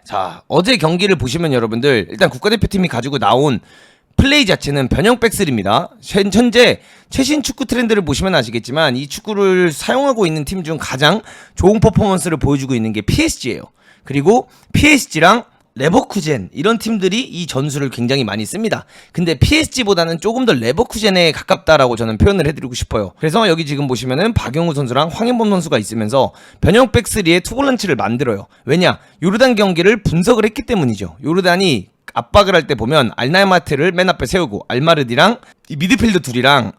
자, 어제 경기를 보시면 여러분들 일단 국가대표팀이 가지고 나온 플레이 자체는 변형 백슬입니다. 현재 최신 축구 트렌드를 보시면 아시겠지만 이 축구를 사용하고 있는 팀 중 가장 좋은 퍼포먼스를 보여주고 있는 게 PSG예요. 그리고 PSG랑 레버쿠젠 이런 팀들이 이 전술을 굉장히 많이 씁니다. 근데 PSG보다는 조금 더 레버쿠젠에 가깝다라고 저는 표현을 해드리고 싶어요. 그래서 여기 지금 보시면은 박용우 선수랑 황인범 선수가 있으면서 변형 백스리의 투볼란치를 만들어요. 왜냐? 요르단 경기를 분석을 했기 때문이죠. 요르단이 압박을 할 때 보면 알나마트를 맨 앞에 세우고 알마르디랑 이 미드필더 둘이랑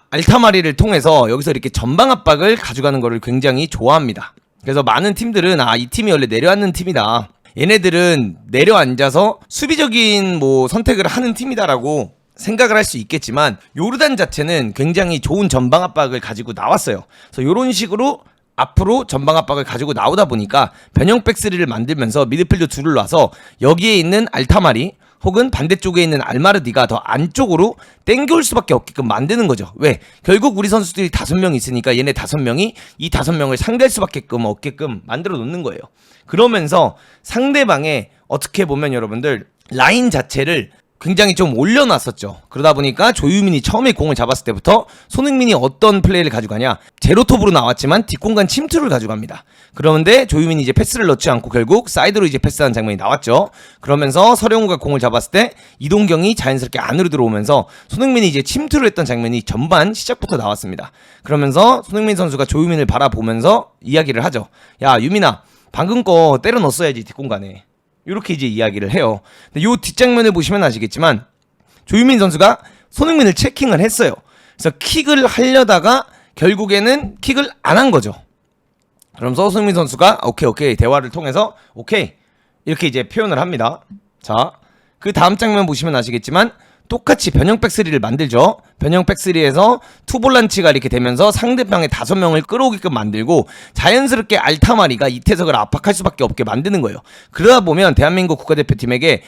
알타마리를 통해서 여기서 이렇게 전방 압박을 가져가는 거를 굉장히 좋아합니다. 그래서 많은 팀들은 이 팀이 원래 내려앉는 팀이다. 얘네들은 내려앉아서 수비적인 선택을 하는 팀이다라고 생각을 할 수 있겠지만 요르단 자체는 굉장히 좋은 전방 압박을 가지고 나왔어요. 그래서 이런 식으로 앞으로 전방 압박을 가지고 나오다 보니까 변형 백스리를 만들면서 미드필더 둘을 놔서 여기에 있는 알타마리 혹은 반대쪽에 있는 알마르디가 더 안쪽으로 땡겨올 수밖에 없게끔 만드는 거죠. 왜? 결국 우리 선수들이 5명 있으니까 얘네 5명이 이 5명을 상대할 수밖에 없게끔 만들어 놓는 거예요. 그러면서 상대방의 어떻게 보면 여러분들 라인 자체를 굉장히 좀 올려놨었죠. 그러다 보니까 조유민이 처음에 공을 잡았을 때부터 손흥민이 어떤 플레이를 가져가냐, 제로톱으로 나왔지만 뒷공간 침투를 가져갑니다. 그런데 조유민이 이제 패스를 넣지 않고 결국 사이드로 이제 패스하는 장면이 나왔죠. 그러면서 서령우가 공을 잡았을 때 이동경이 자연스럽게 안으로 들어오면서 손흥민이 이제 침투를 했던 장면이 전반 시작부터 나왔습니다. 그러면서 손흥민 선수가 조유민을 바라보면서 이야기를 하죠. 야, 유민아, 방금 거 때려 넣었어야지 뒷공간에. 이렇게 이제 이야기를 해요. 근데 요 뒷장면을 보시면 아시겠지만 조유민 선수가 손흥민을 체킹을 했어요. 그래서 킥을 하려다가 결국에는 킥을 안 한 거죠. 그러면서 손흥민 선수가 오케이 대화를 통해서 오케이 이렇게 이제 표현을 합니다. 자, 그 다음 장면 보시면 아시겠지만 똑같이 변형 백스리를 만들죠. 변형 백스리에서 투볼란치가 이렇게 되면서 상대방의 5명을 끌어오게끔 만들고 자연스럽게 알타마리가 이태석을 압박할 수밖에 없게 만드는 거예요. 그러다 보면 대한민국 국가대표팀에게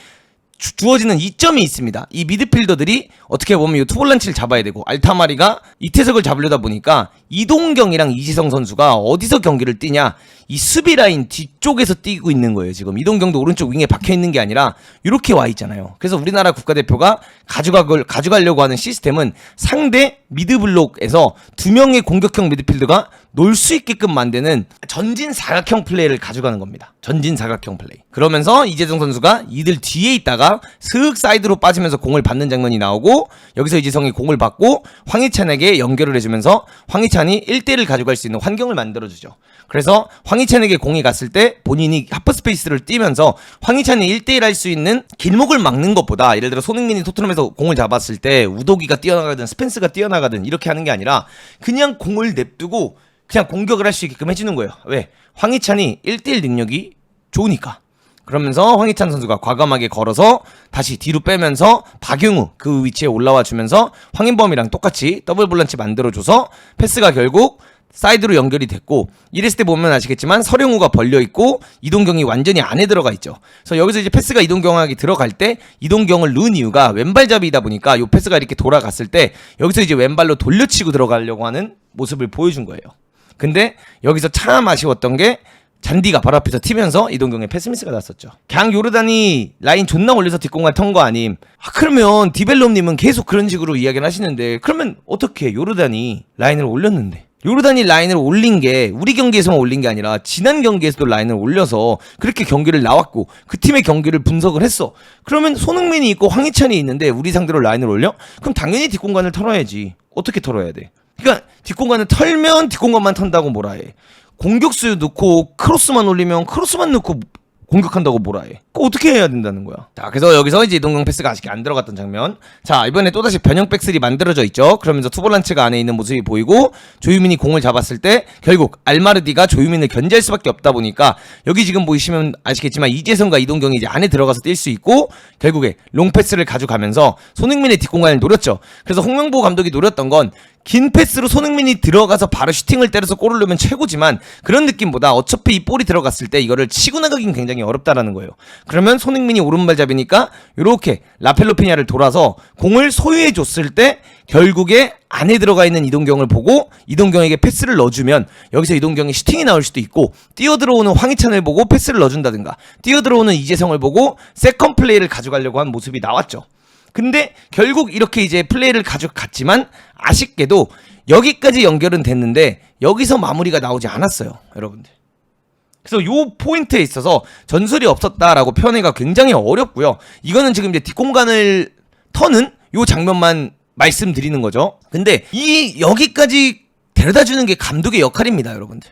주어지는 이점이 있습니다. 이 미드필더들이 어떻게 보면 이 투볼란치를 잡아야 되고 알타마리가 이태석을 잡으려다 보니까 이동경이랑 이지성 선수가 어디서 경기를 뛰냐, 이 수비 라인 뒤쪽에서 뛰고 있는 거예요. 지금 이동경도 오른쪽 윙에 박혀 있는 게 아니라 이렇게 와 있잖아요. 그래서 우리나라 국가대표가 가져가려고 하는 시스템은 상대 미드블록에서 2명의 공격형 미드필더가 놀 수 있게끔 만드는 전진 사각형 플레이를 가져가는 겁니다. 전진 사각형 플레이. 그러면서 이재성 선수가 이들 뒤에 있다가 슥 사이드로 빠지면서 공을 받는 장면이 나오고 여기서 이재성이 공을 받고 황희찬에게 연결을 해주면서 황희찬이 1대1을 가져갈 수 있는 환경을 만들어주죠. 그래서 황희찬에게 공이 갔을 때 본인이 하프스페이스를 뛰면서 황희찬이 1대1 할 수 있는 길목을 막는 것보다 예를 들어 손흥민이 토트넘에서 공을 잡았을 때 우도기가 뛰어나가든 스펜스가 뛰어나가든 이렇게 하는 게 아니라 그냥 공을 냅두고 그냥 공격을 할 수 있게끔 해주는 거예요. 왜? 황희찬이 1대1 능력이 좋으니까. 그러면서 황희찬 선수가 과감하게 걸어서 다시 뒤로 빼면서 박용우 그 위치에 올라와 주면서 황인범이랑 똑같이 더블 볼란치 만들어줘서 패스가 결국 사이드로 연결이 됐고, 이랬을 때 보면 아시겠지만 서령우가 벌려있고 이동경이 완전히 안에 들어가 있죠. 그래서 여기서 이제 패스가 이동경에게 들어갈 때 이동경을 넣은 이유가 왼발잡이다 보니까 이 패스가 이렇게 돌아갔을 때 여기서 이제 왼발로 돌려치고 들어가려고 하는 모습을 보여준 거예요. 근데 여기서 참 아쉬웠던 게 잔디가 바로 앞에서 튀면서 이동경의 패스미스가 났었죠. 그냥 요르단이 라인 존나 올려서 뒷공간 턴 거 아님. 그러면 디벨롭님은 계속 그런 식으로 이야기를 하시는데 그러면 어떻게 요르단이 라인을 올렸는데, 요르단이 라인을 올린 게 우리 경기에서만 올린 게 아니라 지난 경기에서도 라인을 올려서 그렇게 경기를 나왔고 그 팀의 경기를 분석을 했어. 그러면 손흥민이 있고 황희찬이 있는데 우리 상대로 라인을 올려? 그럼 당연히 뒷공간을 털어야지. 어떻게 털어야 돼? 그러니까 뒷공간을 털면 뒷공간만 턴다고 뭐라 해. 공격수 넣고 크로스만 올리면 크로스만 넣고 공격한다고 뭐라 해. 그거 어떻게 해야 된다는 거야. 자, 그래서 여기서 이제 이동경 패스가 아직 안 들어갔던 장면. 자, 이번에 또다시 변형 백슬이 만들어져 있죠. 그러면서 투볼란치가 안에 있는 모습이 보이고 조유민이 공을 잡았을 때 결국 알마르디가 조유민을 견제할 수밖에 없다 보니까 여기 지금 보시면 아시겠지만 이재성과 이동경이 이제 안에 들어가서 뛸 수 있고 결국에 롱패스를 가져가면서 손흥민의 뒷공간을 노렸죠. 그래서 홍명보 감독이 노렸던 건 긴 패스로 손흥민이 들어가서 바로 슈팅을 때려서 골을 넣으면 최고지만 그런 느낌보다 어차피 이 볼이 들어갔을 때 이거를 치고 나가긴 굉장히 어렵다라는 거예요. 그러면 손흥민이 오른발잡이니까 이렇게 라펠로피냐를 돌아서 공을 소유해 줬을 때 결국에 안에 들어가 있는 이동경을 보고 이동경에게 패스를 넣어주면 여기서 이동경이 슈팅이 나올 수도 있고 뛰어들어오는 황희찬을 보고 패스를 넣어준다든가 뛰어들어오는 이재성을 보고 세컨 플레이를 가져가려고 한 모습이 나왔죠. 근데 결국 이렇게 이제 플레이를 가져갔지만 아쉽게도 여기까지 연결은 됐는데 여기서 마무리가 나오지 않았어요, 여러분들. 그래서 요 포인트에 있어서 전술이 없었다라고 표현하기가 굉장히 어렵고요. 이거는 지금 이제 뒷공간을 터는 요 장면만 말씀드리는 거죠. 근데 이 여기까지 데려다주는 게 감독의 역할입니다, 여러분들.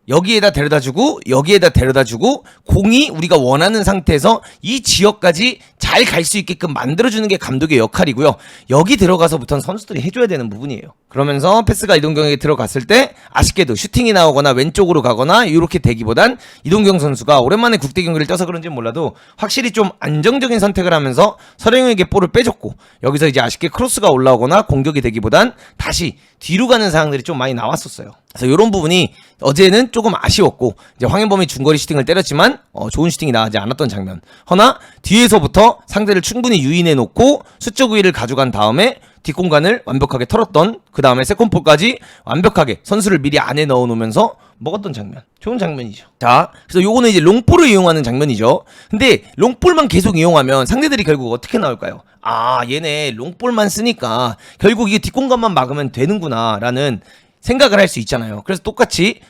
여기에다 데려다주고 여기에다 데려다주고 공이 우리가 원하는 상태에서 이 지역까지 잘 갈 수 있게끔 만들어주는 게 감독의 역할이고요. 여기 들어가서부터는 선수들이 해줘야 되는 부분이에요. 그러면서 패스가 이동경에게 들어갔을 때 아쉽게도 슈팅이 나오거나 왼쪽으로 가거나 이렇게 되기보단 이동경 선수가 오랜만에 국대 경기를 떠서 그런지는 몰라도 확실히 좀 안정적인 선택을 하면서 서령에게 볼을 빼줬고 여기서 이제 아쉽게 크로스가 올라오거나 공격이 되기보단 다시 뒤로 가는 상황들이 좀 많이 나왔었어요. 그래서 이런 부분이 어제는 조금 아쉬웠고 이제 황현범이 중거리 슈팅을 때렸지만 좋은 슈팅이 나오지 않았던 장면. 허나 뒤에서부터 상대를 충분히 유인해 놓고 수적 우위를 가져간 다음에 뒷공간을 완벽하게 털었던 그 다음에 세컨볼까지 완벽하게 선수를 미리 안에 넣어놓으면서 먹었던 장면. 좋은 장면이죠. 자, 그래서 요거는 이제 롱볼을 이용하는 장면이죠. 근데 롱볼만 계속 이용하면 상대들이 결국 어떻게 나올까요? 아, 얘네 롱볼만 쓰니까 결국 이게 뒷공간만 막으면 되는구나 라는 생각을 할 수 있잖아요. 그래서 똑같이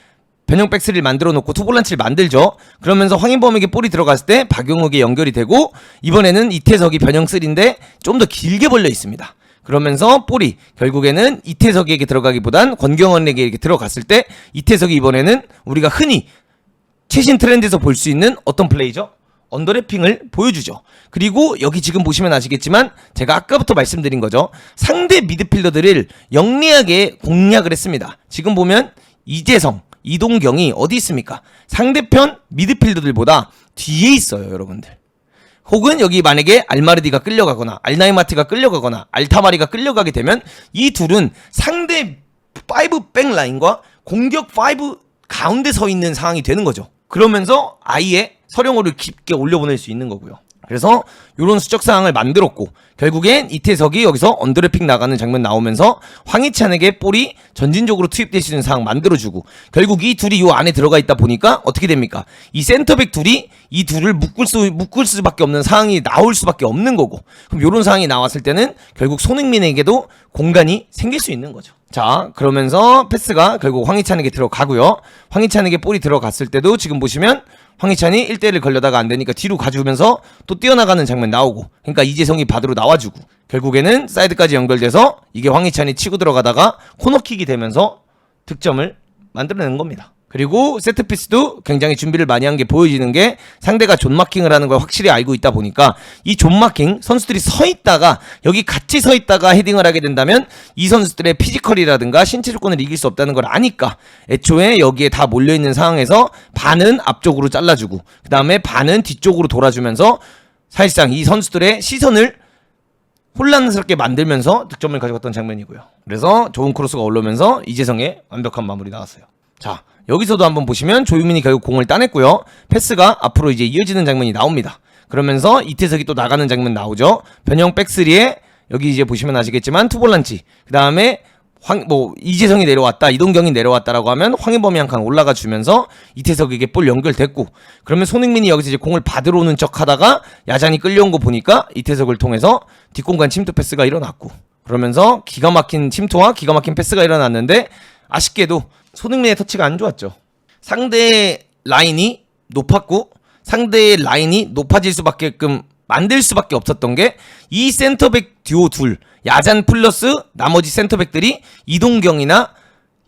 변형 백스를 만들어 놓고 투볼란치를 만들죠. 그러면서 황인범에게 볼이 들어갔을 때 박용욱에 연결이 되고 이번에는 이태석이 변형 3인데 좀 더 길게 벌려 있습니다. 그러면서 볼이 결국에는 이태석에게 들어가기보단 권경원에게 이렇게 들어갔을 때 이태석이 이번에는 우리가 흔히 최신 트렌드에서 볼 수 있는 어떤 플레이죠? 언더래핑을 보여주죠. 그리고 여기 지금 보시면 아시겠지만 제가 아까부터 말씀드린 거죠. 상대 미드필더들을 영리하게 공략을 했습니다. 지금 보면 이재성, 이동경이 어디 있습니까? 상대편 미드필더들보다 뒤에 있어요, 여러분들. 혹은 여기 만약에 알마르디가 끌려가거나 알나이마트가 끌려가거나 알타마리가 끌려가게 되면 이 둘은 상대 5백 라인과 공격 5 가운데 서 있는 상황이 되는 거죠. 그러면서 아예 서령호를 깊게 올려보낼 수 있는 거고요. 그래서 이런 수적 상황을 만들었고 결국엔 이태석이 여기서 언더래핑 나가는 장면 나오면서 황희찬에게 볼이 전진적으로 투입될 수 있는 상황 만들어주고 결국 이 둘이 요 안에 들어가 있다 보니까 어떻게 됩니까? 이 센터백 둘이 이 둘을 묶을 수밖에 없는 상황이 나올 수밖에 없는 거고 그럼 이런 상황이 나왔을 때는 결국 손흥민에게도 공간이 생길 수 있는 거죠. 자, 그러면서 패스가 결국 황희찬에게 들어가고요. 황희찬에게 볼이 들어갔을 때도 지금 보시면 황희찬이 1대1을 걸려다가 안 되니까 뒤로 가주면서 또 뛰어나가는 장면 나오고 그러니까 이재성이 받으러 나와주고 결국에는 사이드까지 연결돼서 이게 황희찬이 치고 들어가다가 코너킥이 되면서 득점을 만들어내는 겁니다. 그리고 세트피스도 굉장히 준비를 많이 한 게 보여지는 게 상대가 존마킹을 하는 걸 확실히 알고 있다 보니까 이 존마킹 선수들이 서 있다가 여기 같이 서 있다가 헤딩을 하게 된다면 이 선수들의 피지컬이라든가 신체 조건을 이길 수 없다는 걸 아니까 애초에 여기에 다 몰려있는 상황에서 반은 앞쪽으로 잘라주고 그 다음에 반은 뒤쪽으로 돌아주면서 사실상 이 선수들의 시선을 혼란스럽게 만들면서 득점을 가져갔던 장면이고요. 그래서 좋은 크로스가 올라오면서 이재성의 완벽한 마무리 나왔어요. 자, 여기서도 한번 보시면 조유민이 결국 공을 따냈고요. 패스가 앞으로 이제 이어지는 장면이 나옵니다. 그러면서 이태석이 또 나가는 장면 나오죠. 변형 백스리에 여기 이제 보시면 아시겠지만 투볼란치 그 다음에 이재성이 내려왔다 이동경이 내려왔다라고 하면 황인범이 한 칸 올라가 주면서 이태석에게 볼 연결됐고 그러면 손흥민이 여기서 이제 공을 받으러 오는 척 하다가 야잔이 끌려온 거 보니까 이태석을 통해서 뒷공간 침투 패스가 일어났고 그러면서 기가 막힌 침투와 기가 막힌 패스가 일어났는데 아쉽게도 손흥민의 터치가 안 좋았죠. 상대의 라인이 높았고 상대의 라인이 높아질 수밖에끔 만들 수밖에 없었던 게 이 센터백 듀오 둘 야잔 플러스 나머지 센터백들이 이동경이나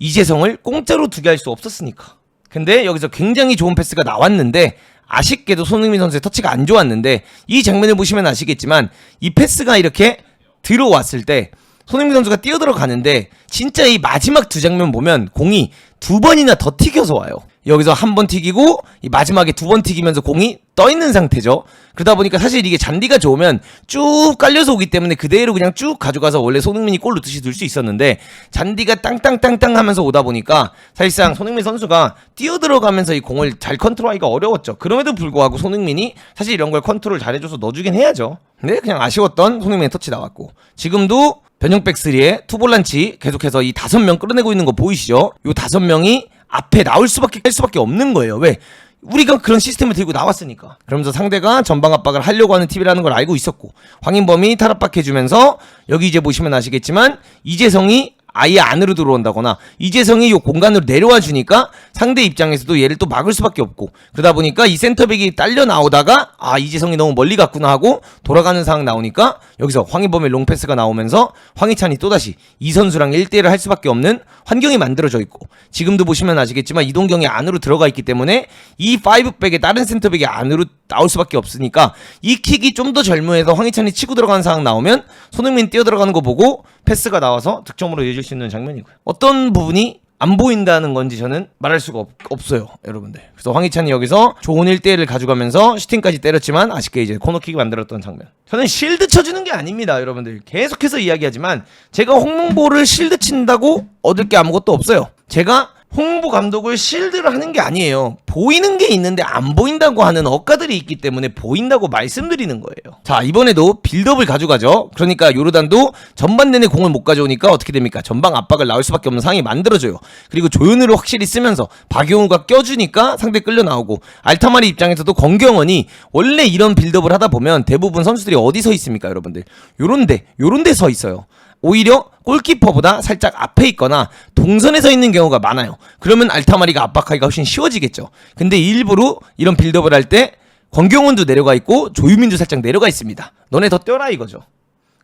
이재성을 공짜로 두게 할 수 없었으니까. 근데 여기서 굉장히 좋은 패스가 나왔는데 아쉽게도 손흥민 선수의 터치가 안 좋았는데 이 장면을 보시면 아시겠지만 이 패스가 이렇게 들어왔을 때 손흥민 선수가 뛰어들어가는데 진짜 이 마지막 두 장면 보면 공이 두 번이나 더 튀겨서 와요. 여기서 한 번 튀기고 이 마지막에 두 번 튀기면서 공이 떠 있는 상태죠. 그러다 보니까 사실 이게 잔디가 좋으면 쭉 깔려서 오기 때문에 그대로 그냥 쭉 가져가서 원래 손흥민이 골 넣듯이 넣을 수 있었는데 잔디가 땅땅땅땅 하면서 오다 보니까 사실상 손흥민 선수가 뛰어들어가면서 이 공을 잘 컨트롤하기가 어려웠죠. 그럼에도 불구하고 손흥민이 사실 이런 걸 컨트롤 잘해줘서 넣어주긴 해야죠. 근데 그냥 아쉬웠던 손흥민의 터치 나왔고, 지금도 변형 백스리에 투볼란치 계속해서 이 5명 끌어내고 있는 거 보이시죠? 요 5명이 앞에 나올 수밖에 할 수밖에 없는 거예요. 왜? 우리가 그런 시스템을 들고 나왔으니까. 그러면서 상대가 전방 압박을 하려고 하는 팁이라는 걸 알고 있었고, 황인범이 탈압박해주면서 여기 이제 보시면 아시겠지만 이재성이 아예 안으로 들어온다거나 이재성이 이 공간으로 내려와 주니까 상대 입장에서도 얘를 또 막을 수밖에 없고, 그러다 보니까 이 센터백이 딸려 나오다가 아 이재성이 너무 멀리 갔구나 하고 돌아가는 상황 나오니까 여기서 황인범의 롱패스가 나오면서 황희찬이 또다시 이 선수랑 1대1을 할 수밖에 없는 환경이 만들어져 있고, 지금도 보시면 아시겠지만 이동경이 안으로 들어가 있기 때문에 이 5백의 다른 센터백이 안으로 나올 수밖에 없으니까 이 킥이 좀 더 절묘해서 황희찬이 치고 들어가는 상황 나오면 손흥민 뛰어 들어가는 거 보고 패스가 나와서 득점으로 이어질 수 있는 장면이고요. 어떤 부분이 안 보인다는 건지 저는 말할 수가 없어요, 여러분들. 그래서 황희찬이 여기서 좋은 1대1을 가져가면서 슈팅까지 때렸지만 아쉽게 이제 코너킥을 만들었던 장면. 저는 실드 쳐주는 게 아닙니다, 여러분들. 계속해서 이야기하지만 제가 홍명보를 실드 친다고 얻을 게 아무것도 없어요. 제가 홍보 감독을 실드를 하는 게 아니에요. 보이는 게 있는데 안 보인다고 하는 억가들이 있기 때문에 보인다고 말씀드리는 거예요. 자, 이번에도 빌드업을 가져가죠. 그러니까 요르단도 전반 내내 공을 못 가져오니까 어떻게 됩니까? 전방 압박을 나올 수밖에 없는 상황이 만들어져요. 그리고 조윤우를 확실히 쓰면서 박용우가 껴주니까 상대 끌려 나오고, 알타마리 입장에서도 권경원이 원래 이런 빌드업을 하다 보면 대부분 선수들이 어디 서 있습니까, 여러분들? 요런데 서 있어요. 오히려 골키퍼보다 살짝 앞에 있거나 동선에 서 있는 경우가 많아요. 그러면 알타마리가 압박하기가 훨씬 쉬워지겠죠. 근데 일부러 이런 빌드업을 할 때 권경원도 내려가 있고 조유민도 살짝 내려가 있습니다. 너네 더 뛰어라 이거죠.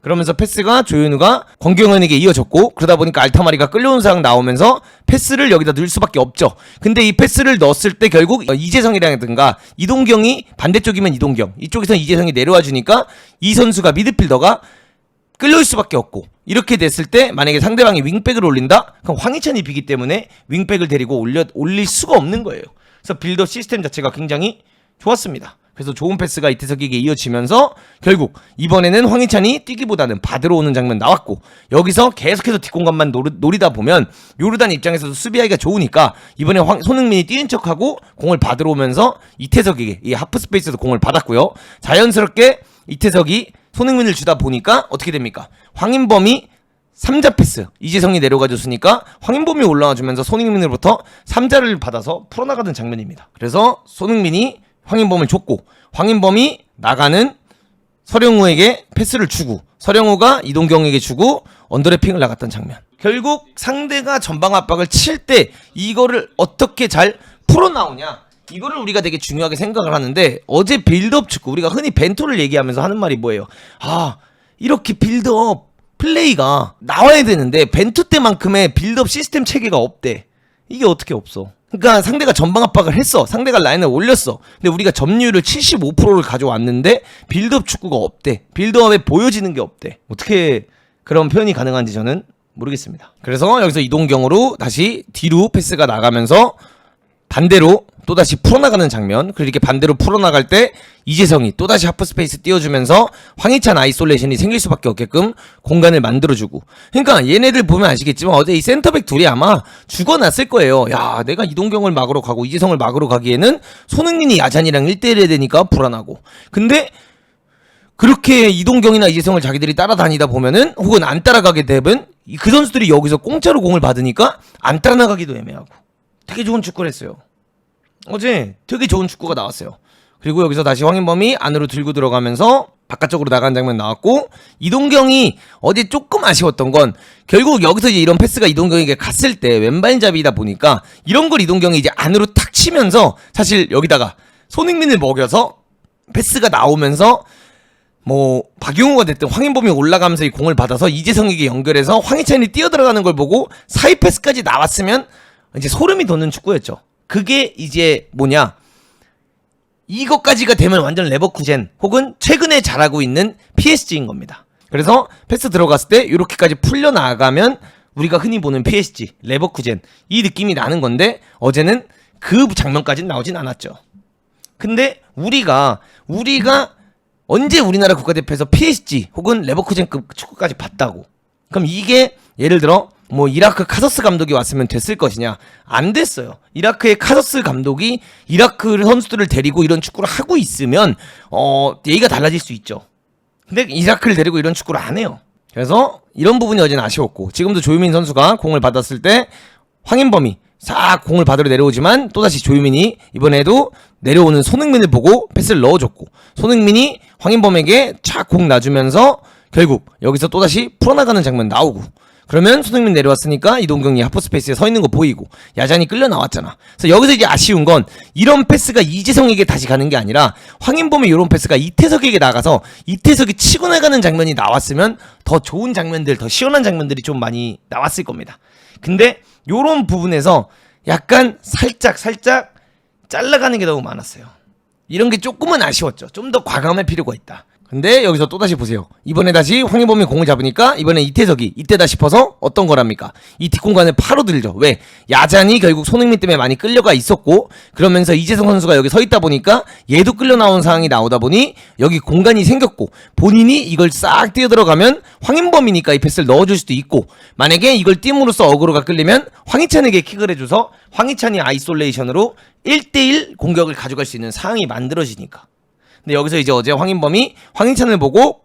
그러면서 패스가 조윤우가 권경원에게 이어졌고, 그러다 보니까 알타마리가 끌려온 상황 나오면서 패스를 여기다 넣을 수밖에 없죠. 근데 이 패스를 넣었을 때 결국 이재성이라든가 이동경이, 반대쪽이면 이동경, 이쪽에서는 이재성이 내려와 주니까 이 선수가, 미드필더가 끌려올 수밖에 없고, 이렇게 됐을 때 만약에 상대방이 윙백을 올린다? 그럼 황희찬이 비기 때문에 윙백을 데리고 올릴 수가 없는 거예요. 그래서 빌드업 시스템 자체가 굉장히 좋았습니다. 그래서 좋은 패스가 이태석에게 이어지면서 결국 이번에는 황희찬이 뛰기보다는 받으러 오는 장면 나왔고, 여기서 계속해서 뒷공간만 노리다 보면 요르단 입장에서도 수비하기가 좋으니까 이번에 손흥민이 뛰는 척하고 공을 받으러 오면서 이태석에게 이 하프 스페이스에서 공을 받았고요. 자연스럽게 이태석이 손흥민을 주다 보니까 어떻게 됩니까? 황인범이 3자 패스, 이재성이 내려가 줬으니까 황인범이 올라와 주면서 손흥민으로부터 3자를 받아서 풀어나가는 장면입니다. 그래서 손흥민이 황인범을 줬고, 황인범이 나가는 서령우에게 패스를 주고, 서령우가 이동경에게 주고 언더래핑을 나갔던 장면. 결국 상대가 전방 압박을 칠 때 이거를 어떻게 잘 풀어나오냐, 이거를 우리가 되게 중요하게 생각을 하는데, 어제 빌드업 축구, 우리가 흔히 벤토를 얘기하면서 하는 말이 뭐예요? 아, 이렇게 빌드업 플레이가 나와야 되는데 벤투 때만큼의 빌드업 시스템 체계가 없대. 이게 어떻게 없어? 그러니까 상대가 전방 압박을 했어. 상대가 라인을 올렸어. 근데 우리가 점유율을 75%를 가져왔는데 빌드업 축구가 없대. 빌드업에 보여지는 게 없대. 어떻게 그런 표현이 가능한지 저는 모르겠습니다. 그래서 여기서 이동경으로 다시 뒤로 패스가 나가면서 반대로 또다시 풀어나가는 장면. 그렇게 반대로 풀어나갈 때 이재성이 또다시 하프스페이스 띄워주면서 황희찬 아이솔레이션이 생길 수밖에 없게끔 공간을 만들어주고. 그러니까 얘네들 보면 아시겠지만 어제 이 센터백 둘이 아마 죽어났을 거예요. 야, 내가 이동경을 막으러 가고 이재성을 막으러 가기에는 손흥민이 야잔이랑 1대1 해야 되니까 불안하고. 근데 그렇게 이동경이나 이재성을 자기들이 따라다니다 보면은, 혹은 안 따라가게 되면 그 선수들이 여기서 공짜로 공을 받으니까 안 따라나가기도 애매하고. 되게 좋은 축구를 했어요. 어제 되게 좋은 축구가 나왔어요. 그리고 여기서 다시 황인범이 안으로 들고 들어가면서 바깥쪽으로 나간 장면 나왔고, 이동경이 어제 조금 아쉬웠던 건 결국 여기서 이제 이런 패스가 이동경에게 갔을 때 왼발잡이다 보니까 이런 걸 이동경이 이제 안으로 탁 치면서 사실 여기다가 손흥민을 먹여서 패스가 나오면서 뭐 박용우가 됐든 황인범이 올라가면서 이 공을 받아서 이재성에게 연결해서 황희찬이 뛰어들어가는 걸 보고 사이 패스까지 나왔으면 이제 소름이 돋는 축구였죠. 그게 이제 뭐냐, 이것까지가 되면 완전 레버쿠젠 혹은 최근에 잘하고 있는 PSG인 겁니다. 그래서 패스 들어갔을 때 이렇게까지 풀려나가면 우리가 흔히 보는 PSG, 레버쿠젠 이 느낌이 나는 건데, 어제는 그 장면까지는 나오진 않았죠. 근데 우리가 언제 우리나라 국가대표에서 PSG 혹은 레버쿠젠급 축구까지 봤다고? 그럼 이게 예를 들어 뭐 이라크 카서스 감독이 왔으면 됐을 것이냐? 안 됐어요. 이라크의 카서스 감독이 이라크 선수들을 데리고 이런 축구를 하고 있으면 얘기가 달라질 수 있죠. 근데 이라크를 데리고 이런 축구를 안 해요. 그래서 이런 부분이 어제는 아쉬웠고, 지금도 조유민 선수가 공을 받았을 때 황인범이 싹 공을 받으러 내려오지만 또다시 조유민이 이번에도 내려오는 손흥민을 보고 패스를 넣어줬고, 손흥민이 황인범에게 착 공 놔주면서 결국 여기서 또다시 풀어나가는 장면 나오고, 그러면 손흥민 내려왔으니까 이동경이 하프스페이스에 서 있는 거 보이고 야잔이 끌려 나왔잖아. 그래서 여기서 이제 아쉬운 건 이런 패스가 이재성에게 다시 가는 게 아니라 황인범의 이런 패스가 이태석에게 나가서 이태석이 치고 나가는 장면이 나왔으면 더 좋은 장면들, 더 시원한 장면들이 좀 많이 나왔을 겁니다. 근데 요런 부분에서 약간 살짝 잘라가는 게 너무 많았어요. 이런 게 조금은 아쉬웠죠. 좀 더 과감할 필요가 있다. 근데 여기서 또다시 보세요. 이번에 다시 황인범이 공을 잡으니까 이번에 이태석이 이때다 싶어서 어떤 거랍니까? 이 뒷공간을 파고들죠. 왜? 야잔이 결국 손흥민 때문에 많이 끌려가 있었고, 그러면서 이재성 선수가 여기 서 있다 보니까 얘도 끌려 나온 상황이 나오다 보니 여기 공간이 생겼고, 본인이 이걸 싹 뛰어들어가면 황인범이니까 이 패스를 넣어줄 수도 있고, 만약에 이걸 띄움으로써 어그로가 끌리면 황희찬에게 킥을 해줘서 황희찬이 아이솔레이션으로 1대1 공격을 가져갈 수 있는 상황이 만들어지니까. 근데 여기서 이제 어제 황인범이 황희찬을 보고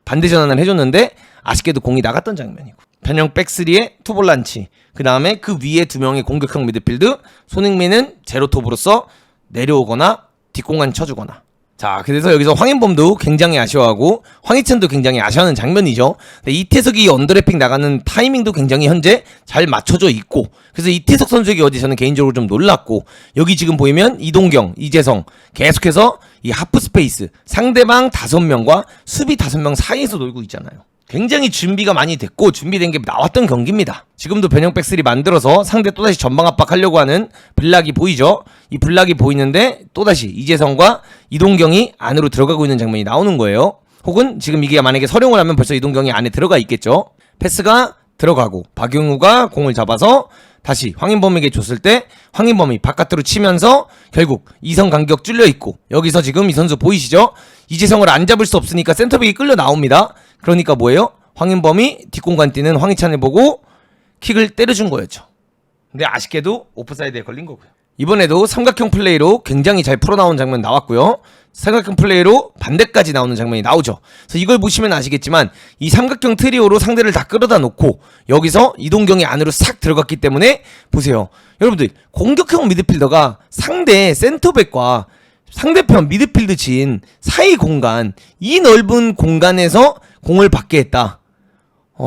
반대 전환을 해줬는데 아쉽게도 공이 나갔던 장면이고, 변형 백스리의 투볼란치, 그 다음에 그 위에 두 명의 공격형 미드필드, 손흥민은 제로톱으로서 내려오거나 뒷공간 쳐주거나. 자, 그래서 여기서 황인범도 굉장히 아쉬워하고 황희찬도 굉장히 아쉬워하는 장면이죠. 근데 이태석이 언더래핑 나가는 타이밍도 굉장히 현재 잘 맞춰져 있고, 그래서 이태석 선수에게 어제 저는 개인적으로 좀 놀랐고, 여기 지금 보이면 이동경, 이재성 계속해서 이 하프 스페이스 상대방 5명과 수비 5명 사이에서 놀고 있잖아요. 굉장히 준비가 많이 됐고 준비된 게 나왔던 경기입니다. 지금도 변형 백스리 만들어서 상대 또다시 전방 압박하려고 하는 블락이 보이죠. 이 블락이 보이는데 또다시 이재성과 이동경이 안으로 들어가고 있는 장면이 나오는 거예요. 혹은 지금 이게 만약에 서령을 하면 벌써 이동경이 안에 들어가 있겠죠. 패스가 들어가고 박용우가 공을 잡아서 다시 황인범에게 줬을 때 황인범이 바깥으로 치면서 결국 이성 간격 뚫려 있고, 여기서 지금 이 선수 보이시죠? 이재성을 안 잡을 수 없으니까 센터백이 끌려 나옵니다. 그러니까 뭐예요? 황인범이 뒷공간 뛰는 황희찬을 보고 킥을 때려준 거였죠. 근데 아쉽게도 오프사이드에 걸린 거고요. 이번에도 삼각형 플레이로 굉장히 잘 풀어나온 장면 나왔고요. 삼각형 플레이로 반대까지 나오는 장면이 나오죠. 그래서 이걸 보시면 아시겠지만 이 삼각형 트리오로 상대를 다 끌어다 놓고 여기서 이동경이 안으로 싹 들어갔기 때문에 보세요. 여러분들, 공격형 미드필더가 상대 센터백과 상대편 미드필드 진 사이 공간, 이 넓은 공간에서 공을 받게 했다.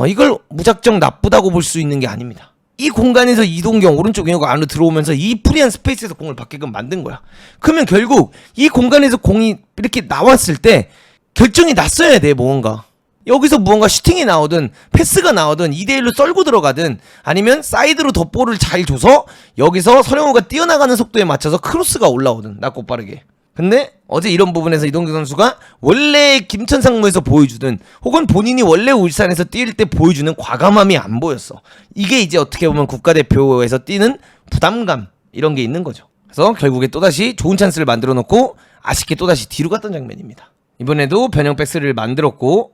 이걸 무작정 나쁘다고 볼 수 있는 게 아닙니다. 이 공간에서 이동경 오른쪽 윙어가 안으로 들어오면서 이 프리한 스페이스에서 공을 받게끔 만든 거야. 그러면 결국 이 공간에서 공이 이렇게 나왔을 때 결정이 났어야 돼. 무언가 여기서 무언가 슈팅이 나오든 패스가 나오든 2대1로 썰고 들어가든 아니면 사이드로 덧볼을 잘 줘서 여기서 서령우가 뛰어나가는 속도에 맞춰서 크로스가 올라오든 낮고 빠르게. 근데 어제 이런 부분에서 이동경 선수가 원래 김천상무에서 보여주든 혹은 본인이 원래 울산에서 뛸 때 보여주는 과감함이 안 보였어. 이게 이제 어떻게 보면 국가대표에서 뛰는 부담감, 이런 게 있는 거죠. 그래서 결국에 또다시 좋은 찬스를 만들어 놓고 아쉽게 또다시 뒤로 갔던 장면입니다. 이번에도 변형 백스를 만들었고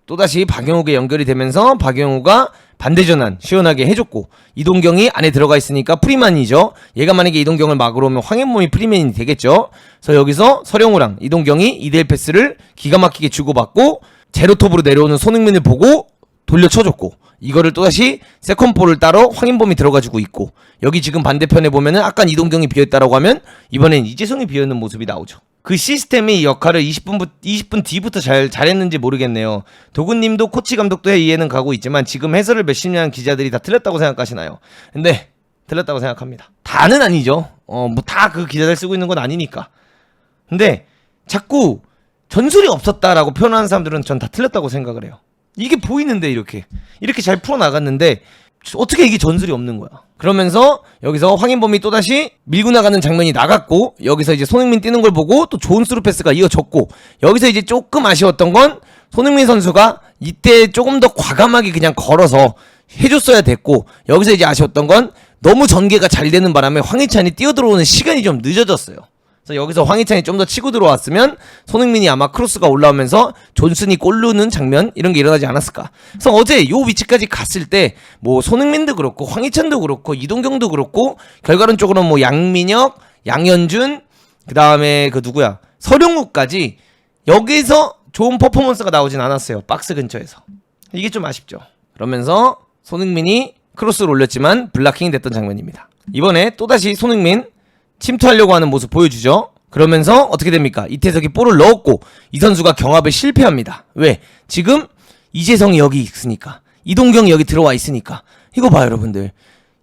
또다시 박영욱에 연결이 되면서 박영욱가 반대 전환 시원하게 해줬고, 이동경이 안에 들어가 있으니까 프리맨이죠. 얘가 만약에 이동경을 막으러 오면 황인범이 프리맨이 되겠죠. 그래서 여기서 서령우랑 이동경이 2대1 패스를 기가 막히게 주고받고 제로톱으로 내려오는 손흥민을 보고 돌려쳐줬고, 이거를 또다시 세컨볼을 따러 황인범이 들어가지고 있고, 여기 지금 반대편에 보면은 아까 이동경이 비어있다라고 하면 이번엔 이재성이 비어있는 모습이 나오죠. 그 시스템의 역할을 20분 뒤부터 잘했는지 모르겠네요. 도구님도 코치 감독도 이해는 가고 있지만 지금 해설을 몇십 년 기자들이 다 틀렸다고 생각하시나요? 근데 틀렸다고 생각합니다. 다는 아니죠. 뭐 다 그 기자들 쓰고 있는 건 아니니까. 근데 자꾸 전술이 없었다라고 표현하는 사람들은 전 다 틀렸다고 생각을 해요. 이게 보이는데 이렇게 잘 풀어나갔는데 어떻게 이게 전술이 없는 거야. 그러면서 여기서 황인범이 또다시 밀고 나가는 장면이 나갔고, 여기서 이제 손흥민 뛰는 걸 보고 또 좋은 스루 패스가 이어졌고, 여기서 이제 조금 아쉬웠던 건 손흥민 선수가 이때 조금 더 과감하게 그냥 걸어서 해줬어야 됐고, 여기서 이제 아쉬웠던 건 너무 전개가 잘 되는 바람에 황희찬이 뛰어들어오는 시간이 좀 늦어졌어요. 그래서 여기서 황희찬이 좀 더 치고 들어왔으면 손흥민이 아마 크로스가 올라오면서 존슨이 골르는 장면 이런 게 일어나지 않았을까. 그래서 어제 요 위치까지 갔을 때 뭐 손흥민도 그렇고 황희찬도 그렇고 이동경도 그렇고 결과론적으로는 뭐 양민혁, 양현준, 그 다음에 그 누구야 서령욱까지 여기서 좋은 퍼포먼스가 나오진 않았어요. 박스 근처에서. 이게 좀 아쉽죠. 그러면서 손흥민이 크로스를 올렸지만 블락킹이 됐던 장면입니다. 이번에 또다시 손흥민 침투하려고 하는 모습 보여주죠. 그러면서 어떻게 됩니까? 이태석이 볼을 넣었고 이 선수가 경합에 실패합니다. 왜? 지금 이재성이 여기 있으니까, 이동경이 여기 들어와 있으니까. 이거 봐요 여러분들.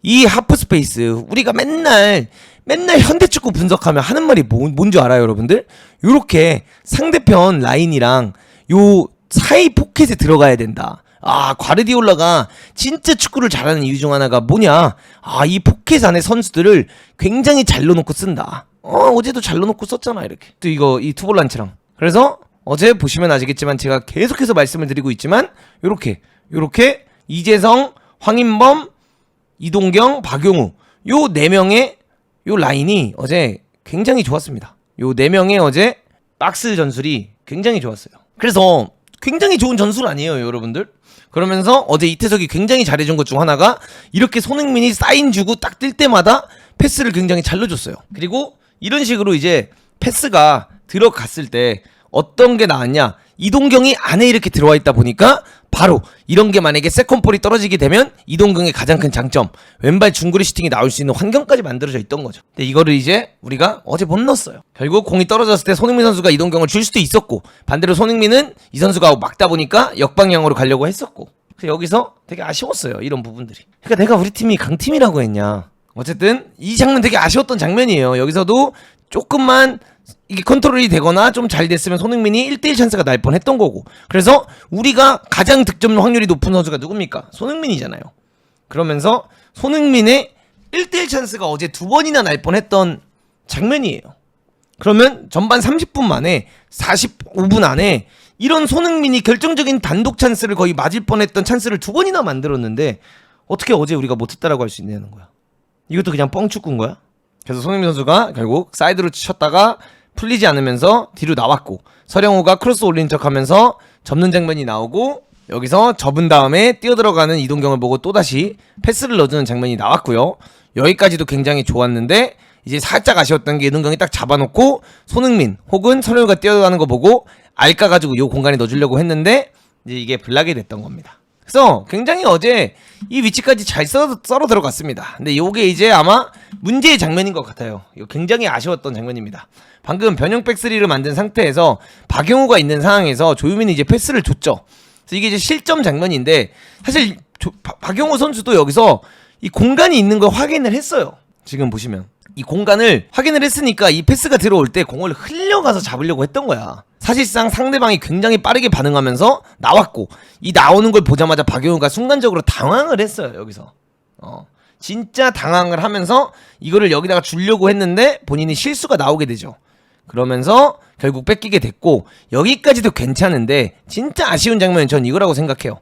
이 하프 스페이스 우리가 맨날 현대축구 분석하면 하는 말이 뭔지 알아요 여러분들? 요렇게 상대편 라인이랑 요 사이 포켓에 들어가야 된다. 아, 과르디올라가 진짜 축구를 잘하는 이유 중 하나가 뭐냐? 아, 이 포켓 안에 선수들을 굉장히 잘 넣어놓고 쓴다. 어제도 잘 넣어놓고 썼잖아 이렇게. 또 이거 이 투볼란치랑. 그래서 어제 보시면 아시겠지만 제가 계속해서 말씀을 드리고 있지만 요렇게 이재성, 황인범, 이동경, 박용우 요 4명의 요 라인이 어제 굉장히 좋았습니다. 요 4명의 어제 박스 전술이 굉장히 좋았어요. 그래서 굉장히 좋은 전술 아니에요 여러분들? 그러면서 어제 이태석이 굉장히 잘해준 것 중 하나가 이렇게 손흥민이 사인 주고 딱 뛸 때마다 패스를 굉장히 잘 넣어줬어요. 그리고 이런 식으로 이제 패스가 들어갔을 때 어떤 게 나왔냐, 이동경이 안에 이렇게 들어와 있다 보니까 바로 이런 게 만약에 세컨볼이 떨어지게 되면 이동경의 가장 큰 장점, 왼발 중거리 슈팅이 나올 수 있는 환경까지 만들어져 있던 거죠. 근데 이거를 이제 우리가 어제 못 넣었어요. 결국 공이 떨어졌을 때 손흥민 선수가 이동경을 줄 수도 있었고, 반대로 손흥민은 이 선수가 막다 보니까 역방향으로 가려고 했었고, 그래서 여기서 되게 아쉬웠어요 이런 부분들이. 그러니까 내가 우리 팀이 강팀이라고 했냐. 어쨌든 이 장면 되게 아쉬웠던 장면이에요. 여기서도 조금만 이게 컨트롤이 되거나 좀 잘 됐으면 손흥민이 1대1 찬스가 날 뻔했던 거고, 그래서 우리가 가장 득점 확률이 높은 선수가 누굽니까? 손흥민이잖아요. 그러면서 손흥민의 1대1 찬스가 어제 2번이나 날 뻔했던 장면이에요. 그러면 전반 30분 만에 45분 안에 이런 손흥민이 결정적인 단독 찬스를 거의 맞을 뻔했던 찬스를 2번이나 만들었는데 어떻게 어제 우리가 못했다라고 할 수 있냐는 거야. 이것도 그냥 뻥축구인 거야. 그래서 손흥민 선수가 결국 사이드로 쳤다가 풀리지 않으면서 뒤로 나왔고, 서령우가 크로스 올린 척하면서 접는 장면이 나오고, 여기서 접은 다음에 뛰어들어가는 이동경을 보고 또다시 패스를 넣어주는 장면이 나왔고요. 여기까지도 굉장히 좋았는데 이제 살짝 아쉬웠던 게 이동경이 딱 잡아놓고 손흥민 혹은 서령우가 뛰어가는 거 보고 알까가지고 요 공간에 넣어주려고 했는데 이제 이게 블락이 됐던 겁니다. 그래서 굉장히 어제 이 위치까지 잘 썰어 들어갔습니다. 근데 요게 이제 아마 문제의 장면인 것 같아요. 이거 굉장히 아쉬웠던 장면입니다. 방금 변형 백스리를 만든 상태에서 박용우가 있는 상황에서 조유민이 이제 패스를 줬죠. 그래서 이게 이제 실점 장면인데 사실 박용우 선수도 여기서 이 공간이 있는 걸 확인을 했어요. 지금 보시면 이 공간을 확인을 했으니까 이 패스가 들어올 때 공을 흘려가서 잡으려고 했던 거야. 사실상 상대방이 굉장히 빠르게 반응하면서 나왔고, 이 나오는 걸 보자마자 박용우가 순간적으로 당황을 했어요. 여기서 진짜 당황을 하면서 이거를 여기다가 주려고 했는데 본인이 실수가 나오게 되죠. 그러면서 결국 뺏기게 됐고, 여기까지도 괜찮은데 진짜 아쉬운 장면은 전 이거라고 생각해요.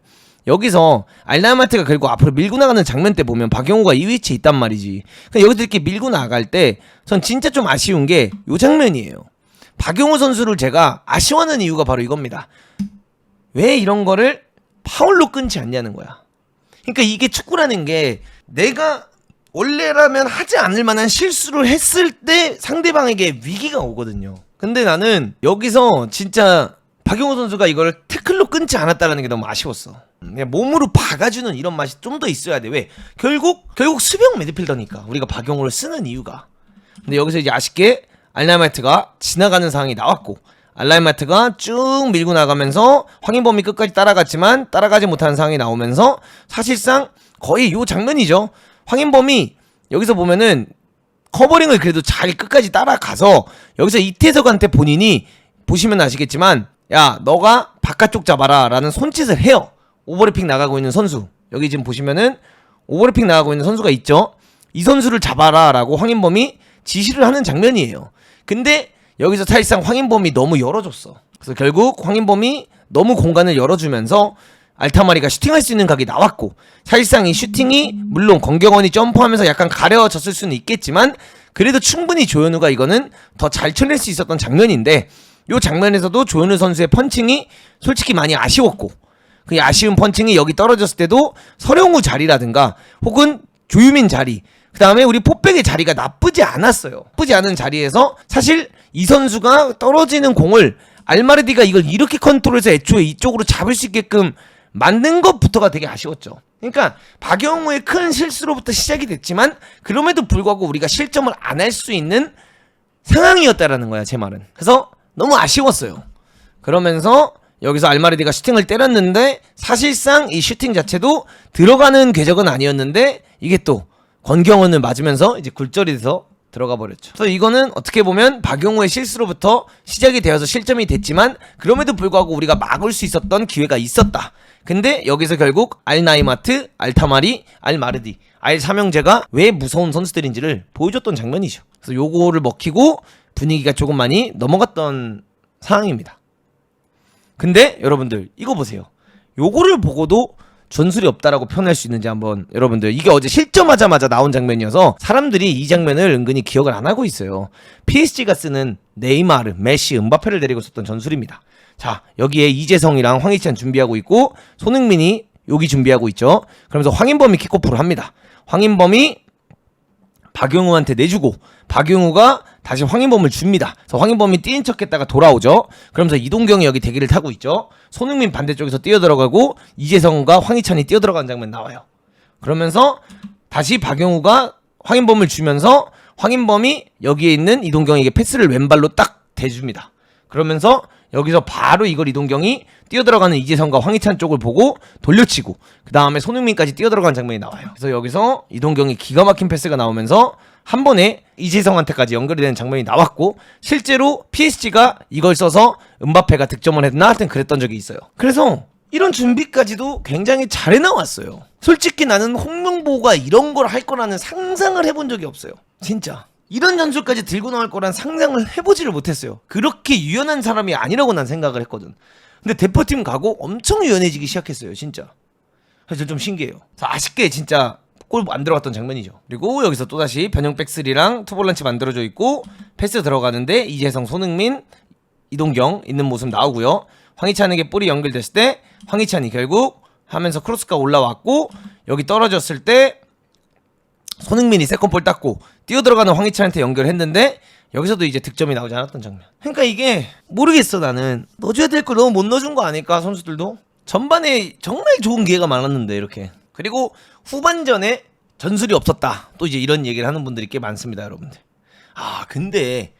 여기서 알라마트가 결국 앞으로 밀고 나가는 장면 때 보면 박용우가 이 위치에 있단 말이지. 여기서 이렇게 밀고 나갈 때 전 진짜 좀 아쉬운 게 이 장면이에요. 박용우 선수를 제가 아쉬워하는 이유가 바로 이겁니다. 왜 이런 거를 파울로 끊지 않냐는 거야. 그러니까 이게 축구라는 게 내가 원래라면 하지 않을 만한 실수를 했을 때 상대방에게 위기가 오거든요. 근데 나는 여기서 진짜 박용우 선수가 이걸 태클로 끊지 않았다는 게 너무 아쉬웠어. 그냥 몸으로 박아주는 이런 맛이 좀 더 있어야 돼. 왜? 결국 수비형 미드필더니까 우리가 박용우를 쓰는 이유가. 근데 여기서 이제 아쉽게 알라마트가 지나가는 상황이 나왔고, 알라마트가 쭉 밀고 나가면서 황인범이 끝까지 따라갔지만 따라가지 못하는 상황이 나오면서 사실상 거의 요 장면이죠. 황인범이 여기서 보면은 커버링을 그래도 잘 끝까지 따라가서 여기서 이태석한테 본인이 보시면 아시겠지만 야 너가 바깥쪽 잡아라 라는 손짓을 해요. 오버래핑 나가고 있는 선수, 여기 지금 보시면은 오버래핑 나가고 있는 선수가 있죠. 이 선수를 잡아라 라고 황인범이 지시를 하는 장면이에요. 근데 여기서 사실상 황인범이 너무 열어줬어. 그래서 결국 황인범이 너무 공간을 열어주면서 알타마리가 슈팅할 수 있는 각이 나왔고, 사실상 이 슈팅이 물론 권경원이 점프하면서 약간 가려졌을 수는 있겠지만 그래도 충분히 조현우가 이거는 더 잘 쳐낼 수 있었던 장면인데, 요 장면에서도 조현우 선수의 펀칭이 솔직히 많이 아쉬웠고, 그 아쉬운 펀칭이 여기 떨어졌을 때도 서령우 자리라든가 혹은 조유민 자리, 그 다음에 우리 포백의 자리가 나쁘지 않았어요. 나쁘지 않은 자리에서 사실 이 선수가 떨어지는 공을 알마르디가 이걸 이렇게 컨트롤해서 애초에 이쪽으로 잡을 수 있게끔 만든 것부터가 되게 아쉬웠죠. 그러니까 박영우의 큰 실수로부터 시작이 됐지만 그럼에도 불구하고 우리가 실점을 안 할 수 있는 상황이었다라는 거야, 제 말은. 그래서 너무 아쉬웠어요. 그러면서 여기서 알마르디가 슈팅을 때렸는데 사실상 이 슈팅 자체도 들어가는 궤적은 아니었는데 이게 또 권경원을 맞으면서 이제 굴절이 돼서 들어가 버렸죠. 그래서 이거는 어떻게 보면 박용우의 실수로부터 시작이 되어서 실점이 됐지만 그럼에도 불구하고 우리가 막을 수 있었던 기회가 있었다. 근데 여기서 결국 알나이마트, 알타마리, 알마르디, 알삼형제가 왜 무서운 선수들인지를 보여줬던 장면이죠. 그래서 요거를 먹히고 분위기가 조금 많이 넘어갔던 상황입니다. 근데 여러분들 이거 보세요. 요거를 보고도 전술이 없다라고 표현할 수 있는지 한번, 여러분들 이게 어제 실점하자마자 나온 장면이어서 사람들이 이 장면을 은근히 기억을 안 하고 있어요. PSG가 쓰는 네이마르, 메시, 음바페를 데리고 썼던 전술입니다. 자, 여기에 이재성이랑 황희찬 준비하고 있고 손흥민이 여기 준비하고 있죠. 그러면서 황인범이 킥오프를 합니다. 황인범이 박용우한테 내주고 박용우가 다시 황인범을 줍니다. 그래서 황인범이 뛰는 척했다가 돌아오죠. 그러면서 이동경이 여기 대기를 타고 있죠. 손흥민 반대쪽에서 뛰어들어가고 이재성과 황희찬이 뛰어들어가는 장면 나와요. 그러면서 다시 박용우가 황인범을 주면서 황인범이 여기에 있는 이동경에게 패스를 왼발로 딱 대줍니다. 그러면서 여기서 바로 이걸 이동경이 뛰어들어가는 이재성과 황희찬 쪽을 보고 돌려치고 그 다음에 손흥민까지 뛰어들어가는 장면이 나와요. 그래서 여기서 이동경이 기가 막힌 패스가 나오면서 한 번에 이재성한테까지 연결이 되는 장면이 나왔고, 실제로 PSG가 이걸 써서 음바페가 득점을 했나 하여튼 그랬던 적이 있어요. 그래서 이런 준비까지도 굉장히 잘 해나왔어요. 솔직히 나는 홍명보가 이런 걸 할 거라는 상상을 해본 적이 없어요. 진짜 이런 전술까지 들고 나올 거란 상상을 해보지를 못했어요. 그렇게 유연한 사람이 아니라고 난 생각을 했거든. 근데 대표팀 가고 엄청 유연해지기 시작했어요, 진짜. 그래서 좀 신기해요. 아쉽게 진짜 골 안 들어갔던 장면이죠. 그리고 여기서 또다시 변형 백스리랑 투볼란치 만들어져 있고 패스 들어가는데 이재성, 손흥민, 이동경 있는 모습 나오고요. 황희찬에게 볼이 연결됐을 때 황희찬이 결국 하면서 크로스가 올라왔고, 여기 떨어졌을 때 손흥민이 세컨볼 땄고 뛰어들어가는 황희찬한테 연결했는데 여기서도 이제 득점이 나오지 않았던 장면. 그러니까 이게 모르겠어. 나는 넣어줘야 될 걸 너무 못 넣어준 거 아닐까. 선수들도 전반에 정말 좋은 기회가 많았는데 이렇게. 그리고 후반전에 전술이 없었다, 또 이제 이런 얘기를 하는 분들이 꽤 많습니다, 여러분들. 근데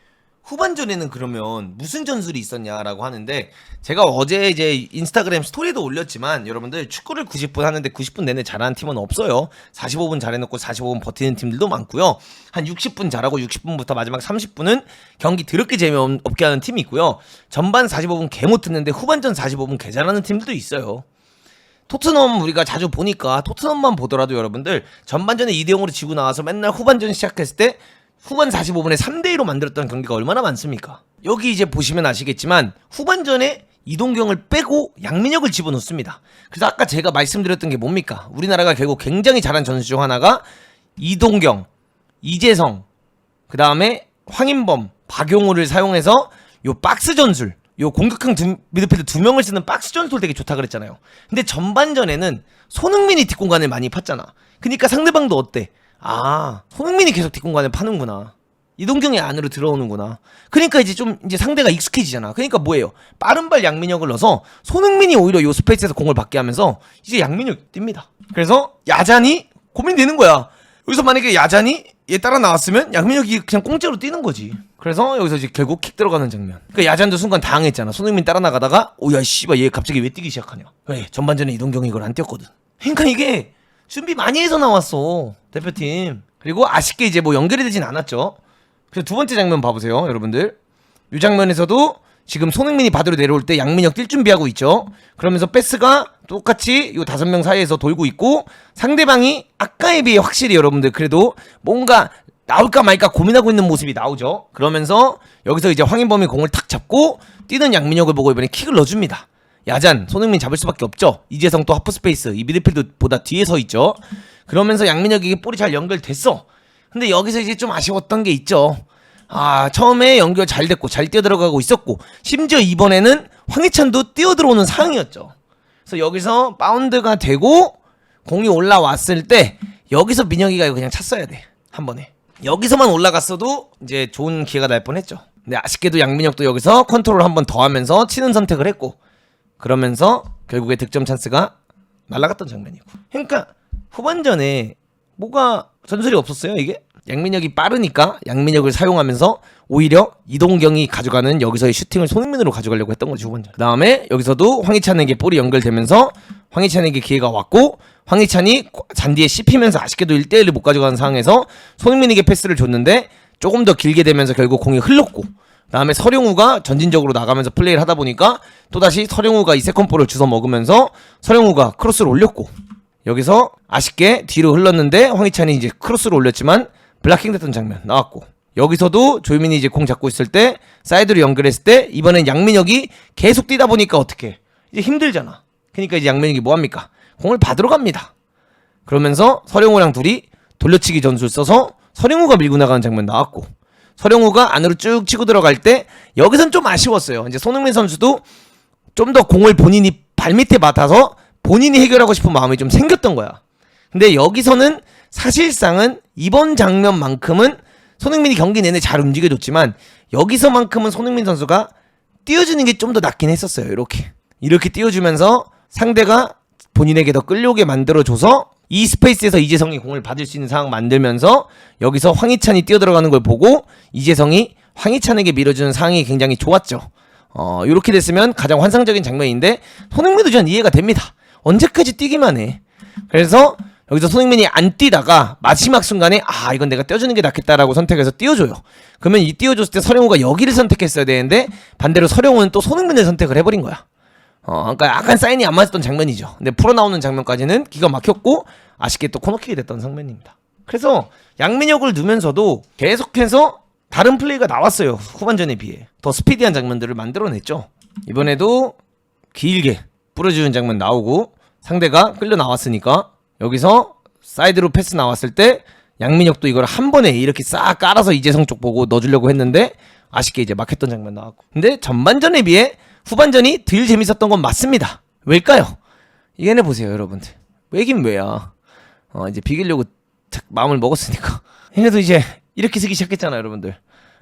후반전에는 그러면 무슨 전술이 있었냐라고 하는데, 제가 어제 이제 인스타그램 스토리도 올렸지만 여러분들 축구를 90분 하는데 90분 내내 잘하는 팀은 없어요. 45분 잘해놓고 45분 버티는 팀들도 많고요. 한 60분 잘하고 60분부터 마지막 30분은 경기 더럽게 재미없게 하는 팀이 있고요. 전반 45분 개 못했는데 후반전 45분 개 잘하는 팀들도 있어요. 토트넘 우리가 자주 보니까 토트넘만 보더라도 여러분들 전반전에 2대0으로 지고 나와서 맨날 후반전 시작했을 때 후반 45분에 3대2로 만들었던 경기가 얼마나 많습니까? 여기 이제 보시면 아시겠지만 후반전에 이동경을 빼고 양민혁을 집어넣습니다. 그래서 아까 제가 말씀드렸던 게 뭡니까? 우리나라가 결국 굉장히 잘한 전술 중 하나가 이동경, 이재성, 그 다음에 황인범, 박용우를 사용해서 요 박스 전술, 요 공격형 미드필더 2명을 쓰는 박스 전술 되게 좋다 그랬잖아요. 근데 전반전에는 손흥민이 뒷공간을 많이 팠잖아. 그러니까 상대방도 어때? 손흥민이 계속 뒷공간을 파는구나. 이동경이 안으로 들어오는구나. 그러니까 이제 좀 이제 상대가 익숙해지잖아. 그러니까 뭐예요? 빠른 발 양민혁을 넣어서 손흥민이 오히려 요 스페이스에서 공을 받게 하면서 이제 양민혁 뜁니다. 그래서 야잔이 고민되는 거야. 여기서 만약에 야잔이 얘 따라 나왔으면 양민혁이 그냥 공짜로 뛰는 거지. 그래서 여기서 이제 결국 킥 들어가는 장면. 그러니까 야잔도 순간 당황했잖아. 손흥민 따라 나가다가 오야 씨발 얘 갑자기 왜 뛰기 시작하냐. 왜? 전반전에 이동경이 이걸 안 뛰었거든. 그러니까 이게 준비 많이 해서 나왔어, 대표팀. 그리고 아쉽게 이제 뭐 연결이 되진 않았죠. 그래서 두 번째 장면 봐보세요, 여러분들. 이 장면에서도 지금 손흥민이 받으러 내려올 때 양민혁 뛸 준비하고 있죠. 그러면서 패스가 똑같이 요 5명 사이에서 돌고 있고, 상대방이 아까에 비해 확실히 여러분들 그래도 뭔가 나올까 말까 고민하고 있는 모습이 나오죠. 그러면서 여기서 이제 황인범이 공을 탁 잡고 뛰는 양민혁을 보고 이번에 킥을 넣어줍니다. 야잔, 손흥민 잡을 수밖에 없죠. 이재성 또 하프스페이스, 이 미드필드보다 뒤에 서 있죠. 그러면서 양민혁에게 볼이 잘 연결됐어. 근데 여기서 이제 좀 아쉬웠던 게 있죠. 처음에 연결 잘 됐고 잘 뛰어들어가고 있었고 심지어 이번에는 황희찬도 뛰어들어오는 상황이었죠. 그래서 여기서 바운드가 되고 공이 올라왔을 때 여기서 민혁이가 이거 그냥 찼어야 돼. 한 번에. 여기서만 올라갔어도 이제 좋은 기회가 날 뻔했죠. 근데 아쉽게도 양민혁도 여기서 컨트롤 한 번 더 하면서 치는 선택을 했고 그러면서 결국에 득점 찬스가 날아갔던 장면이고. 그러니까 후반전에 뭐가 전술이 없었어요 이게? 양민혁이 빠르니까 양민혁을 사용하면서 오히려 이동경이 가져가는 여기서의 슈팅을 손흥민으로 가져가려고 했던 거지 후반전. 그 다음에 여기서도 황희찬에게 볼이 연결되면서 황희찬에게 기회가 왔고 황희찬이 잔디에 씹히면서 아쉽게도 1대1을 못 가져가는 상황에서 손흥민에게 패스를 줬는데 조금 더 길게 되면서 결국 공이 흘렀고 그 다음에 서령우가 전진적으로 나가면서 플레이를 하다 보니까 또다시 서령우가 이 세컨볼을 주워 먹으면서 서령우가 크로스를 올렸고 여기서 아쉽게 뒤로 흘렀는데 황희찬이 이제 크로스를 올렸지만 블락킹 됐던 장면 나왔고 여기서도 조유민이 이제 공 잡고 있을 때 사이드로 연결했을 때 이번엔 양민혁이 계속 뛰다 보니까 어떻게 이제 힘들잖아. 그러니까 이제 양민혁이 뭐합니까? 공을 받으러 갑니다. 그러면서 서령우랑 둘이 돌려치기 전술 써서 서령우가 밀고 나가는 장면 나왔고 서령우가 안으로 쭉 치고 들어갈 때 여기선 좀 아쉬웠어요. 이제 손흥민 선수도 좀 더 공을 본인이 발밑에 맡아서 본인이 해결하고 싶은 마음이 좀 생겼던 거야. 근데 여기서는 사실상은 이번 장면만큼은 손흥민이 경기 내내 잘 움직여줬지만 여기서만큼은 손흥민 선수가 띄워주는 게 좀 더 낫긴 했었어요. 이렇게 띄워주면서 상대가 본인에게 더 끌려오게 만들어줘서 이 스페이스에서 이재성이 공을 받을 수 있는 상황 만들면서 여기서 황희찬이 뛰어들어가는 걸 보고 이재성이 황희찬에게 밀어주는 상황이 굉장히 좋았죠. 이렇게 됐으면 가장 환상적인 장면인데 손흥민도 전 이해가 됩니다. 언제까지 뛰기만 해. 그래서 여기서 손흥민이 안 뛰다가 마지막 순간에 이건 내가 띄워주는 게 낫겠다라고 선택해서 띄워줘요. 그러면 이 띄워줬을 때 서령우가 여기를 선택했어야 되는데 반대로 서령우는 또 손흥민을 선택을 해버린 거야. 그러니까 약간 사인이 안 맞았던 장면이죠. 근데 풀어나오는 장면까지는 기가 막혔고 아쉽게 또 코너킥이 됐던 장면입니다. 그래서 양민혁을 두면서도 계속해서 다른 플레이가 나왔어요. 후반전에 비해 더 스피디한 장면들을 만들어냈죠. 이번에도 길게 뿌려주는 장면 나오고 상대가 끌려 나왔으니까 여기서 사이드로 패스 나왔을 때 양민혁도 이걸 한 번에 이렇게 싹 깔아서 이재성 쪽 보고 넣어주려고 했는데 아쉽게 이제 막혔던 장면 나왔고. 근데 전반전에 비해 후반전이 덜 재밌었던 건 맞습니다. 왜일까요? 이해해 보세요 여러분들. 왜긴 왜야. 이제 비기려고 마음을 먹었으니까. 얘네도 이제 이렇게 쓰기 시작했잖아 여러분들.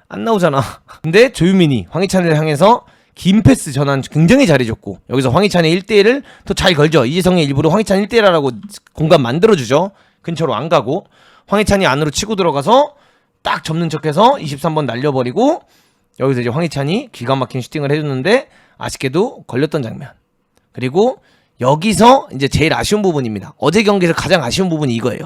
안 나오잖아. 근데 조유민이 황희찬을 향해서 긴 패스 전환 굉장히 잘해줬고 여기서 황희찬의 1대1을 또 잘 걸죠. 이재성이 일부러 황희찬 1대1 하라고 공간 만들어주죠. 근처로 안 가고 황희찬이 안으로 치고 들어가서 딱 접는 척해서 23번 날려버리고 여기서 이제 황희찬이 기가 막힌 슈팅을 해줬는데 아쉽게도 걸렸던 장면. 그리고 여기서 이제 제일 아쉬운 부분입니다. 어제 경기에서 가장 아쉬운 부분이 이거예요.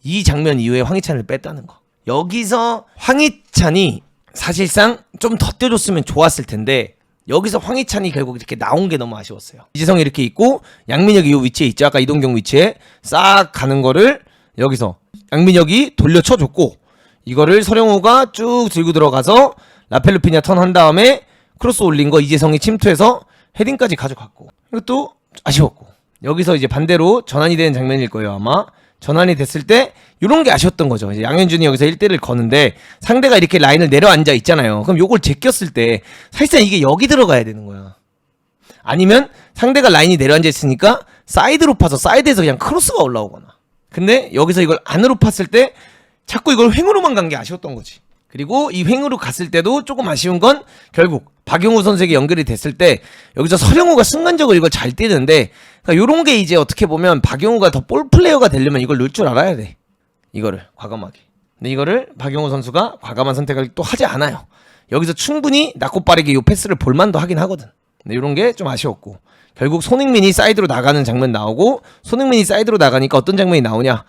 이 장면 이후에 황희찬을 뺐다는 거. 여기서 황희찬이 사실상 좀 더 뛰어줬으면 좋았을 텐데 여기서 황희찬이 결국 이렇게 나온 게 너무 아쉬웠어요. 이재성이 이렇게 있고 양민혁이 이 위치에 있죠. 아까 이동경 위치에 싹 가는 거를 여기서 양민혁이 돌려쳐줬고 이거를 서령우가 쭉 들고 들어가서 라펠루피냐 턴한 다음에 크로스 올린 거 이재성이 침투해서 헤딩까지 가져갔고 이것도 아쉬웠고 여기서 이제 반대로 전환이 되는 장면일 거예요 아마. 전환이 됐을 때 이런 게 아쉬웠던 거죠. 이제 양현준이 여기서 1대를 거는데 상대가 이렇게 라인을 내려앉아 있잖아요. 그럼 요걸 제꼈을 때 사실상 이게 여기 들어가야 되는 거야. 아니면 상대가 라인이 내려앉아 있으니까 사이드로 파서 사이드에서 그냥 크로스가 올라오거나. 근데 여기서 이걸 안으로 팠을 때 자꾸 이걸 횡으로만 간 게 아쉬웠던 거지. 그리고 이 횡으로 갔을 때도 조금 아쉬운 건 결국 박용우 선수에게 연결이 됐을 때 여기서 서령우가 순간적으로 이걸 잘 뛰는데 그러니까 요런 게 이제 어떻게 보면 박용우가 더 볼 플레이어가 되려면 이걸 넣을 줄 알아야 돼. 이거를 과감하게. 근데 이거를 박용우 선수가 과감한 선택을 또 하지 않아요. 여기서 충분히 낮고 빠르게 요 패스를 볼만도 하긴 하거든. 근데 요런 게 좀 아쉬웠고 결국 손흥민이 사이드로 나가는 장면 나오고 손흥민이 사이드로 나가니까 어떤 장면이 나오냐.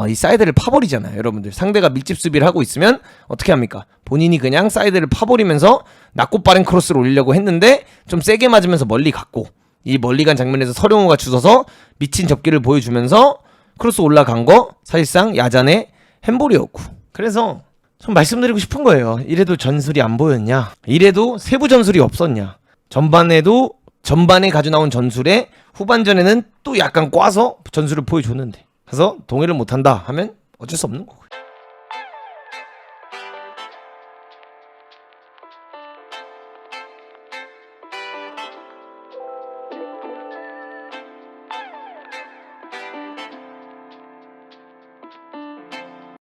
이 사이드를 파버리잖아요 여러분들. 상대가 밀집 수비를 하고 있으면 어떻게 합니까? 본인이 그냥 사이드를 파버리면서 낮고 빠른 크로스를 올리려고 했는데 좀 세게 맞으면서 멀리 갔고 이 멀리 간 장면에서 서령우가 주워서 미친 접기를 보여주면서 크로스 올라간 거 사실상 야잔의 핸볼이었고. 그래서 좀 말씀드리고 싶은 거예요. 이래도 전술이 안 보였냐? 이래도 세부 전술이 없었냐? 전반에도 전반에 가져 나온 전술에 후반전에는 또 약간 꽈서 전술을 보여줬는데, 그래서 동의를 못한다 하면 어쩔 수 없는 거고.